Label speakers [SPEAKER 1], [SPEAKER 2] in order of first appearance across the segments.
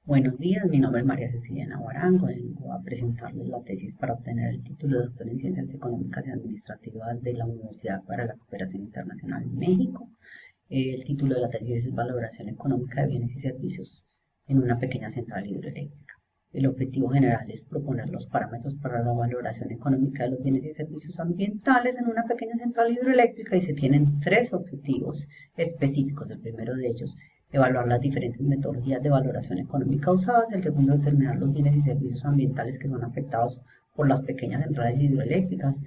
[SPEAKER 1] Buenos días, mi nombre es María Cecilia Naguarango, vengo a presentarles la tesis para obtener el título de doctor en Ciencias Económicas y Administrativas de la Universidad para la Cooperación Internacional en México. El título de la tesis es Valoración Económica de Bienes y Servicios en una pequeña central hidroeléctrica. El objetivo general es proponer los parámetros para la valoración económica de los bienes y servicios ambientales en una pequeña central hidroeléctrica y se tienen tres objetivos específicos. El primero de ellos, evaluar las diferentes metodologías de valoración económica usadas. El segundo, determinar los bienes y servicios ambientales que son afectados por las pequeñas centrales hidroeléctricas,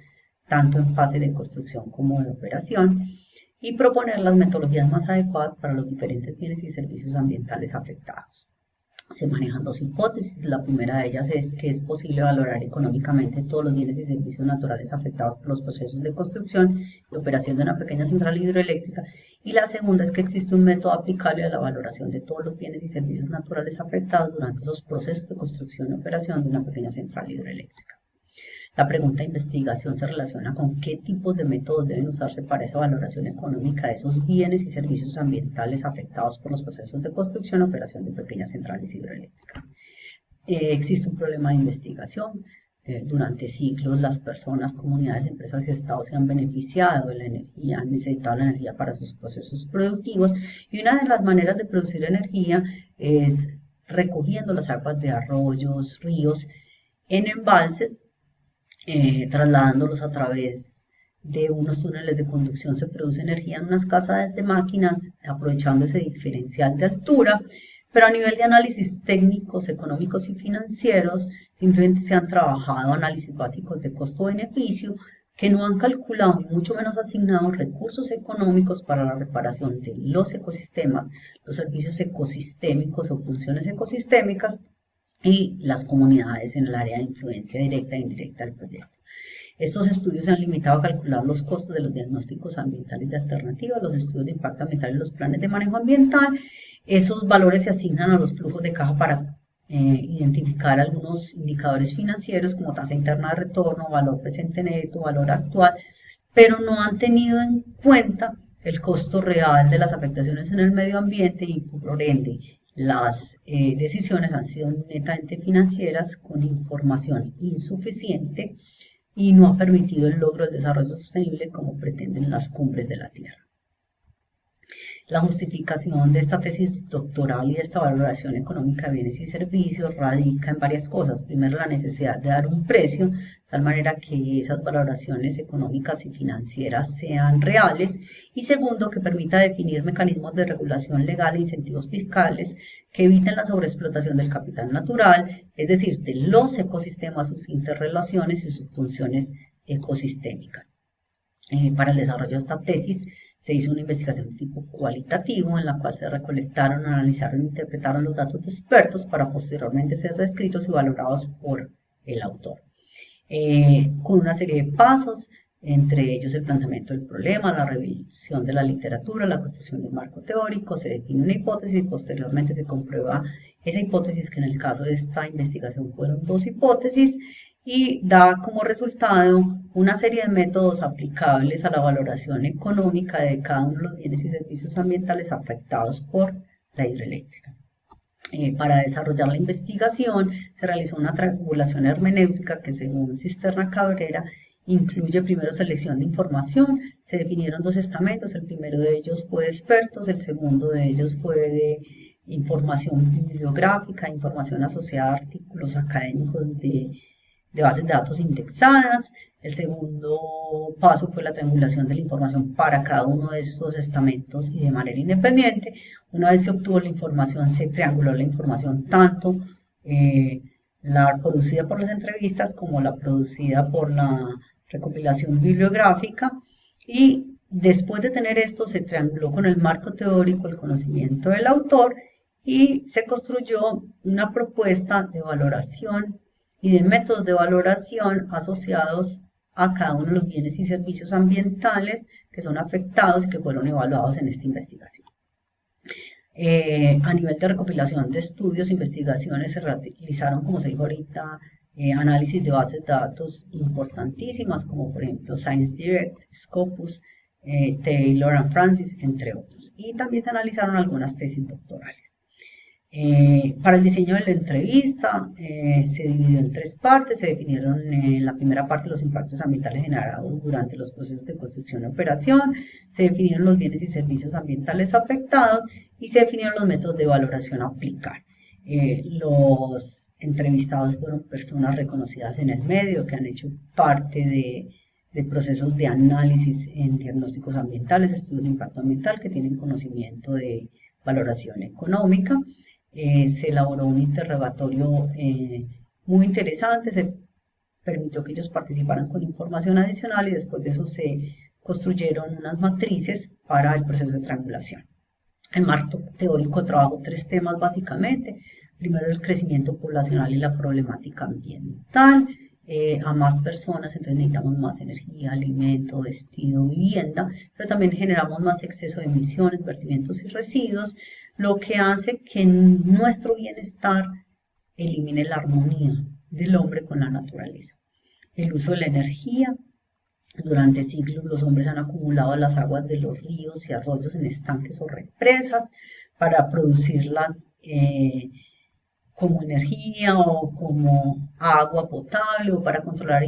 [SPEAKER 1] tanto en fase de construcción como de operación, y proponer las metodologías más adecuadas para los diferentes bienes y servicios ambientales afectados. Se manejan dos hipótesis. La primera de ellas es que es posible valorar económicamente todos los bienes y servicios naturales afectados por los procesos de construcción y operación de una pequeña central hidroeléctrica, y la segunda es que existe un método aplicable a la valoración de todos los bienes y servicios naturales afectados durante esos procesos de construcción y operación de una pequeña central hidroeléctrica. La pregunta de investigación se relaciona con qué tipos de métodos deben usarse para esa valoración económica de esos bienes y servicios ambientales afectados por los procesos de construcción y operación de pequeñas centrales hidroeléctricas. Existe un problema de investigación. Durante siglos las personas, comunidades, empresas y estados se han beneficiado de la energía, han necesitado la energía para sus procesos productivos, y una de las maneras de producir energía es recogiendo las aguas de arroyos, ríos, en embalses, trasladándolos a través de unos túneles de conducción. Se produce energía en unas casas de máquinas, aprovechando ese diferencial de altura, pero a nivel de análisis técnicos, económicos y financieros, simplemente se han trabajado análisis básicos de costo-beneficio que no han calculado y mucho menos asignado recursos económicos para la reparación de los ecosistemas, los servicios ecosistémicos o funciones ecosistémicas y las comunidades en el área de influencia directa e indirecta del proyecto. Estos estudios se han limitado a calcular los costos de los diagnósticos ambientales de alternativas, los estudios de impacto ambiental y los planes de manejo ambiental. Esos valores se asignan a los flujos de caja para identificar algunos indicadores financieros como tasa interna de retorno, valor presente neto, valor actual, pero no han tenido en cuenta el costo real de las afectaciones en el medio ambiente y por ende las decisiones han sido netamente financieras con información insuficiente y no ha permitido el logro del desarrollo sostenible como pretenden las cumbres de la Tierra. La justificación de esta tesis doctoral y de esta valoración económica de bienes y servicios radica en varias cosas. Primero, la necesidad de dar un precio, de tal manera que esas valoraciones económicas y financieras sean reales. Y segundo, que permita definir mecanismos de regulación legal e incentivos fiscales que eviten la sobreexplotación del capital natural, es decir, de los ecosistemas, sus interrelaciones y sus funciones ecosistémicas. Para el desarrollo de esta tesis, se hizo una investigación de tipo cualitativo en la cual se recolectaron, analizaron e interpretaron los datos de expertos para posteriormente ser descritos y valorados por el autor. Con una serie de pasos, entre ellos el planteamiento del problema, la revisión de la literatura, la construcción de un marco teórico, se define una hipótesis y posteriormente se comprueba esa hipótesis, que en el caso de esta investigación fueron dos hipótesis, y da como resultado una serie de métodos aplicables a la valoración económica de cada uno de los bienes y servicios ambientales afectados por la hidroeléctrica. Para desarrollar la investigación se realizó una triangulación hermenéutica que, según Cisterna Cabrera, incluye primero selección de información. Se definieron dos estamentos, el primero de ellos fue de expertos, el segundo de ellos fue de información bibliográfica, información asociada a artículos académicos de bases de datos indexadas. El segundo paso fue la triangulación de la información para cada uno de estos estamentos y de manera independiente. Una vez se obtuvo la información, se trianguló la información, tanto la producida por las entrevistas como la producida por la recopilación bibliográfica, y después de tener esto se trianguló con el marco teórico, el conocimiento del autor, y se construyó una propuesta de valoración y de métodos de valoración asociados a cada uno de los bienes y servicios ambientales que son afectados y que fueron evaluados en esta investigación. A nivel de recopilación de estudios, investigaciones, se realizaron, como se dijo ahorita, análisis de bases de datos importantísimas, como por ejemplo ScienceDirect, Scopus, Taylor and Francis, entre otros. Y también se analizaron algunas tesis doctorales. Para el diseño de la entrevista se dividió en tres partes. Se definieron en la primera parte los impactos ambientales generados durante los procesos de construcción y operación, se definieron los bienes y servicios ambientales afectados y se definieron los métodos de valoración a aplicar. Los entrevistados fueron personas reconocidas en el medio que han hecho parte de procesos de análisis en diagnósticos ambientales, estudios de impacto ambiental, que tienen conocimiento de valoración económica. Se elaboró un interrogatorio muy interesante, se permitió que ellos participaran con información adicional y después de eso se construyeron unas matrices para el proceso de triangulación. El marco teórico trabajó tres temas básicamente. Primero, el crecimiento poblacional y la problemática ambiental. A más personas, entonces necesitamos más energía, alimento, vestido, vivienda, pero también generamos más exceso de emisiones, vertimientos y residuos, lo que hace que nuestro bienestar elimine la armonía del hombre con la naturaleza. El uso de la energía. Durante siglos los hombres han acumulado las aguas de los ríos y arroyos en estanques o represas para producirlas como energía o como agua potable o para controlar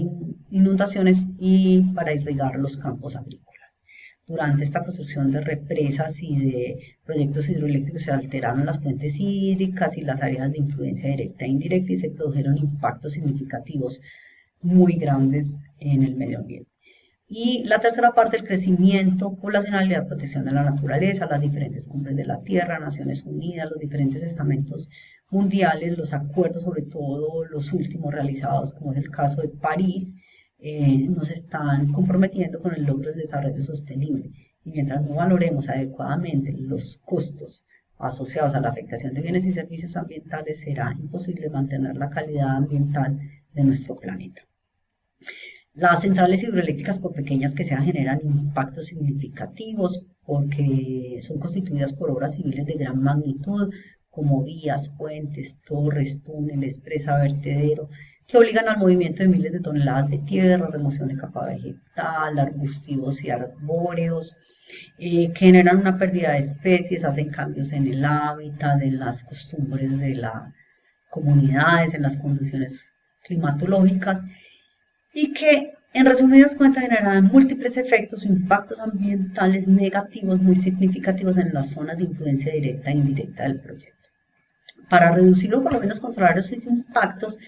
[SPEAKER 1] inundaciones y para irrigar los campos agrícolas. Durante esta construcción de represas y de proyectos hidroeléctricos se alteraron las fuentes hídricas y las áreas de influencia directa e indirecta y se produjeron impactos significativos muy grandes en el medio ambiente. Y la tercera parte, el crecimiento poblacional y la protección de la naturaleza, las diferentes cumbres de la Tierra, Naciones Unidas, los diferentes estamentos mundiales, los acuerdos, sobre todo los últimos realizados, como es el caso de París, nos están comprometiendo con el logro del desarrollo sostenible. Y mientras no valoremos adecuadamente los costos asociados a la afectación de bienes y servicios ambientales, será imposible mantener la calidad ambiental de nuestro planeta. Las centrales hidroeléctricas, por pequeñas que sean, generan impactos significativos porque son constituidas por obras civiles de gran magnitud, como vías, puentes, torres, túneles, presa, vertedero, que obligan al movimiento de miles de toneladas de tierra, remoción de capa vegetal, arbustivos y arbóreos, que generan una pérdida de especies, hacen cambios en el hábitat, en las costumbres de las comunidades, en las condiciones climatológicas, y que en resumidas cuentas generan múltiples efectos o impactos ambientales negativos muy significativos en las zonas de influencia directa e indirecta del proyecto. Para reducir o por lo menos controlar esos impactos,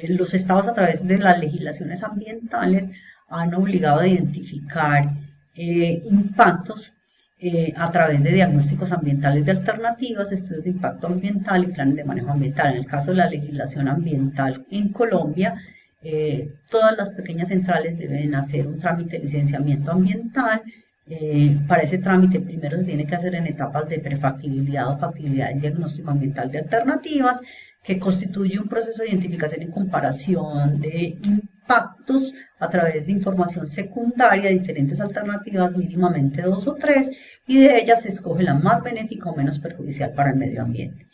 [SPEAKER 1] los estados a través de las legislaciones ambientales han obligado a identificar impactos a través de diagnósticos ambientales de alternativas, estudios de impacto ambiental y planes de manejo ambiental. En el caso de la legislación ambiental en Colombia, todas las pequeñas centrales deben hacer un trámite de licenciamiento ambiental. Para ese trámite primero se tiene que hacer en etapas de prefactibilidad o factibilidad del diagnóstico ambiental de alternativas, que constituye un proceso de identificación y comparación de impactos a través de información secundaria de diferentes alternativas, mínimamente 2 o 3, y de ellas se escoge la más benéfica o menos perjudicial para el medio ambiente.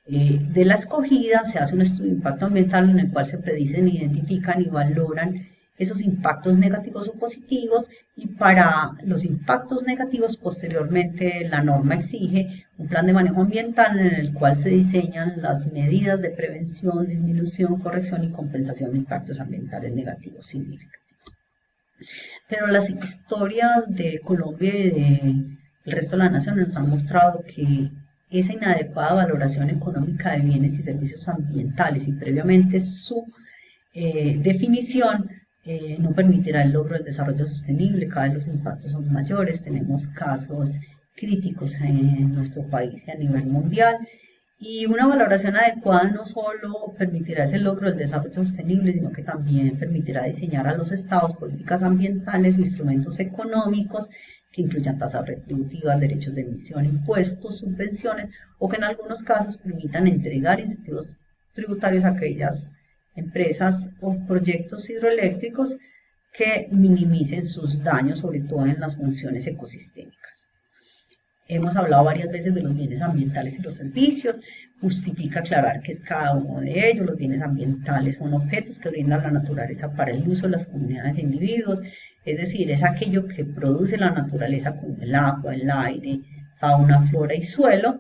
[SPEAKER 1] De la escogida se hace un estudio de impacto ambiental en el cual se predicen, identifican y valoran esos impactos negativos o positivos, y para los impactos negativos posteriormente la norma exige un plan de manejo ambiental en el cual se diseñan las medidas de prevención, disminución, corrección y compensación de impactos ambientales negativos significativos. Pero las historias de Colombia y del resto de la nación nos han mostrado que esa inadecuada valoración económica de bienes y servicios ambientales y previamente su definición no permitirá el logro del desarrollo sostenible. Cada vez los impactos son mayores, tenemos casos críticos en nuestro país y a nivel mundial, y una valoración adecuada no solo permitirá ese logro del desarrollo sostenible, sino que también permitirá diseñar a los estados políticas ambientales o instrumentos económicos que incluyan tasas retributivas, derechos de emisión, impuestos, subvenciones, o que en algunos casos permitan entregar incentivos tributarios a aquellas empresas o proyectos hidroeléctricos que minimicen sus daños, sobre todo en las funciones ecosistémicas. Hemos hablado varias veces de los bienes ambientales y los servicios. Justifica aclarar qué es cada uno de ellos. Los bienes ambientales son objetos que brindan la naturaleza para el uso de las comunidades e individuos, es decir, es aquello que produce la naturaleza como el agua, el aire, fauna, flora y suelo,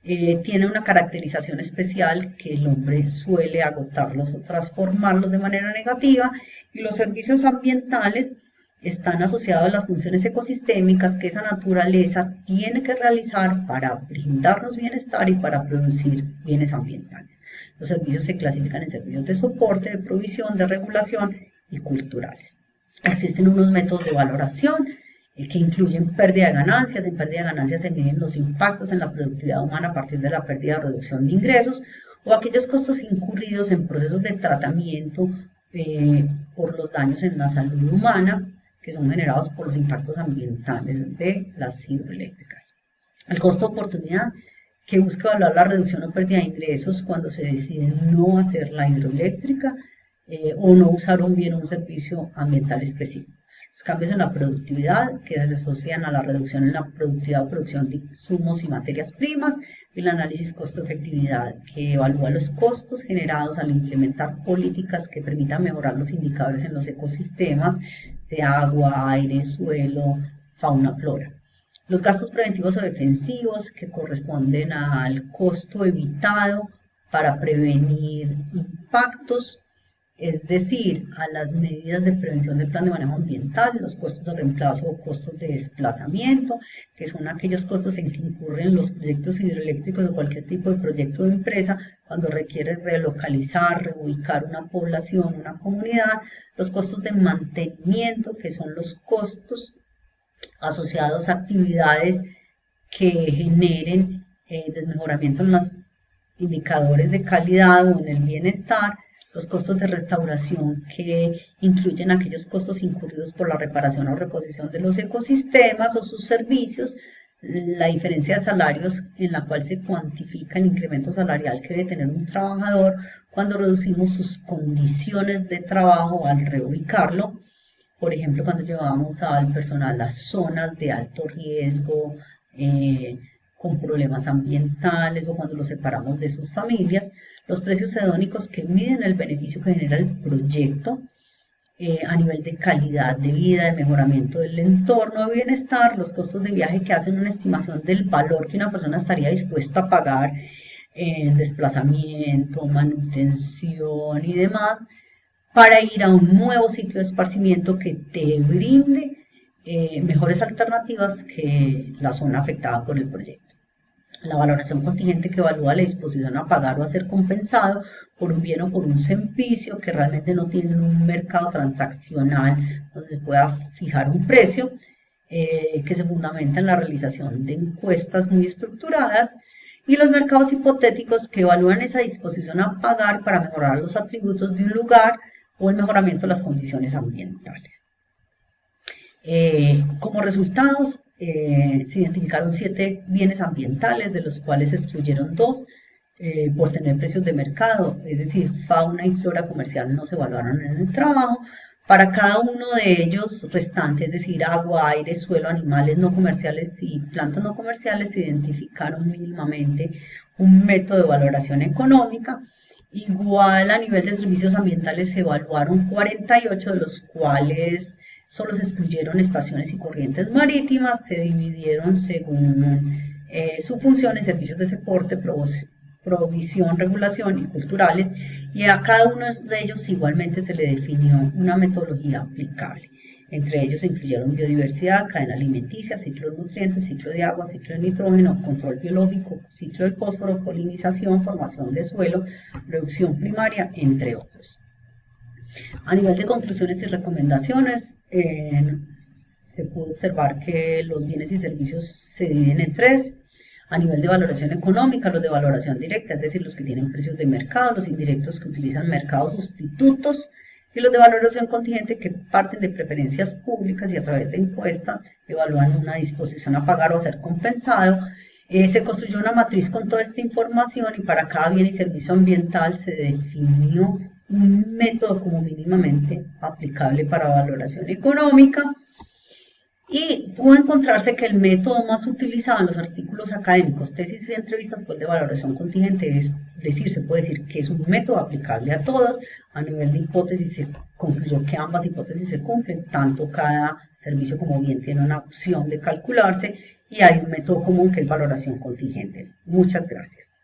[SPEAKER 1] Tiene una caracterización especial que el hombre suele agotarlos o transformarlos de manera negativa, y los servicios ambientales están asociados a las funciones ecosistémicas que esa naturaleza tiene que realizar para brindarnos bienestar y para producir bienes ambientales. Los servicios se clasifican en servicios de soporte, de provisión, de regulación y culturales. Existen unos métodos de valoración que incluyen pérdida de ganancias. En pérdida de ganancias se miden los impactos en la productividad humana a partir de la pérdida o reducción de ingresos, o aquellos costos incurridos en procesos de tratamiento por los daños en la salud humana que son generados por los impactos ambientales de las hidroeléctricas. El costo de oportunidad, que busca evaluar la reducción o pérdida de ingresos cuando se decide no hacer la hidroeléctrica o no usar un bien o un servicio ambiental específico. Los cambios en la productividad, que se asocian a la reducción en la productividad o producción de insumos y materias primas, y el análisis costo-efectividad, que evalúa los costos generados al implementar políticas que permitan mejorar los indicadores en los ecosistemas, sea agua, aire, suelo, fauna, flora. Los gastos preventivos o defensivos, que corresponden al costo evitado para prevenir impactos, es decir, a las medidas de prevención del plan de manejo ambiental, los costos de reemplazo o costos de desplazamiento, que son aquellos costos en que incurren los proyectos hidroeléctricos o cualquier tipo de proyecto de empresa cuando requiere relocalizar, reubicar una población, una comunidad, los costos de mantenimiento, que son los costos asociados a actividades que generen desmejoramiento en los indicadores de calidad o en el bienestar, los costos de restauración, que incluyen aquellos costos incurridos por la reparación o reposición de los ecosistemas o sus servicios, la diferencia de salarios en la cual se cuantifica el incremento salarial que debe tener un trabajador cuando reducimos sus condiciones de trabajo al reubicarlo. Por ejemplo, cuando llevamos al personal a zonas de alto riesgo, con problemas ambientales, o cuando los separamos de sus familias, los precios hedónicos, que miden el beneficio que genera el proyecto a nivel de calidad de vida, de mejoramiento del entorno, de bienestar, los costos de viaje, que hacen una estimación del valor que una persona estaría dispuesta a pagar en desplazamiento, manutención y demás, para ir a un nuevo sitio de esparcimiento que te brinde mejores alternativas que la zona afectada por el proyecto. La valoración contingente, que evalúa la disposición a pagar o a ser compensado por un bien o por un servicio que realmente no tienen un mercado transaccional donde se pueda fijar un precio, que se fundamenta en la realización de encuestas muy estructuradas, y los mercados hipotéticos, que evalúan esa disposición a pagar para mejorar los atributos de un lugar o el mejoramiento de las condiciones ambientales. Como resultados, se identificaron 7 bienes ambientales, de los cuales se excluyeron 2 por tener precios de mercado, es decir, fauna y flora comercial no se evaluaron en el trabajo. Para cada uno de ellos restantes, es decir, agua, aire, suelo, animales no comerciales y plantas no comerciales, se identificaron mínimamente un método de valoración económica. Igual, a nivel de servicios ambientales se evaluaron 48, de los cuales solo se excluyeron estaciones y corrientes marítimas, se dividieron según su función en servicios de soporte, provisión, regulación y culturales, y a cada uno de ellos igualmente se le definió una metodología aplicable. Entre ellos se incluyeron biodiversidad, cadena alimenticia, ciclo de nutrientes, ciclo de agua, ciclo de nitrógeno, control biológico, ciclo del fósforo, polinización, formación de suelo, producción primaria, entre otros. A nivel de conclusiones y recomendaciones, se pudo observar que los bienes y servicios se dividen en 3. A nivel de valoración económica, los de valoración directa, es decir, los que tienen precios de mercado, los indirectos, que utilizan mercados sustitutos, y los de valoración contingente, que parten de preferencias públicas y a través de encuestas evalúan una disposición a pagar o a ser compensado. Se construyó una matriz con toda esta información, y para cada bien y servicio ambiental se definió un método como mínimamente aplicable para valoración económica, y pudo encontrarse que el método más utilizado en los artículos académicos, tesis y entrevistas, pues, de valoración contingente, es se puede decir que es un método aplicable a todos. A nivel de hipótesis se concluyó que ambas hipótesis se cumplen, tanto cada servicio como bien tiene una opción de calcularse y hay un método común que es valoración contingente. Muchas gracias.